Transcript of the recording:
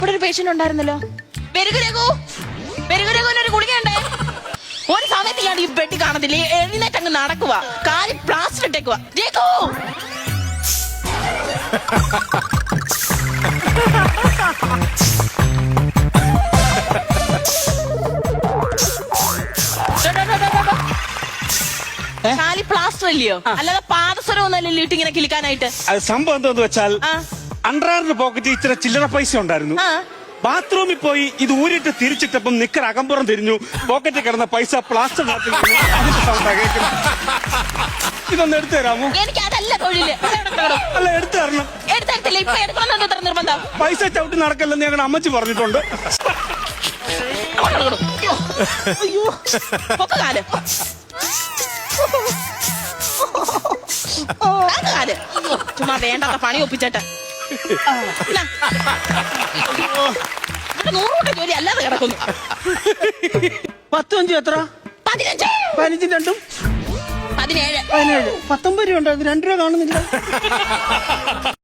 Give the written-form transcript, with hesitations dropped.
ഇവിടെ ഒരു പേഷ്യന്റ് ഉണ്ടായിരുന്നല്ലോ. ഒരു ഗുളികയുണ്ടേ. ഒരു സമയത്ത് ഞാൻ ഈ ബെഡ് കാണത്തില്ലേ, എഴുന്നേറ്റ് അങ്ങ് നടക്കുക, കാലിൽ പ്ലാസ്റ്റർ ഇട്ടേക്കുക. കാലി പ്ലാസ്റ്റർ ഇല്ലയോ, അല്ലാതെ പാദസരം ഒന്നല്ലല്ലോ ഇട്ട് ഇങ്ങനെ കിളിക്കാനായിട്ട്. സംഭവം എന്താന്ന് വെച്ചാൽ അണ്ടറാറിന്റെ പോക്കറ്റ് ഇച്ചിരി ചില്ലറ പൈസ ഉണ്ടായിരുന്നു. ബാത്റൂമിൽ പോയി ഇത് ഊരിട്ട് തിരിച്ചിട്ടപ്പം നിക്കർ അകമ്പുറം തിരിഞ്ഞു, പോക്കറ്റിൽ കിടന്ന പൈസ പ്ലാസ്റ്റർ ഇതൊന്ന് എടുത്തു തരാമോ? എനിക്ക് അതല്ല തൊഴില്. അല്ല, എടുത്തു തരണം. എടുത്തില്ല, ഇപ്പൊ എടുക്കണമെന്ന് എത്ര നിർബന്ധം? പൈസ ചവിട്ടി നടക്കല്ലെന്ന് ഞങ്ങളുടെ അമ്മച്ചി പറഞ്ഞിട്ടുണ്ട്. ചുമ്മാ വേണ്ടാത്ത പണി ഒപ്പിച്ചേട്ടെ. 100 ജോലി അല്ലാതെ കിടക്കുന്നു. 10 എത്ര? 15. 15 2 17. 19 രൂപ ഉണ്ട്. 2 രൂപ കാണുന്നില്ല.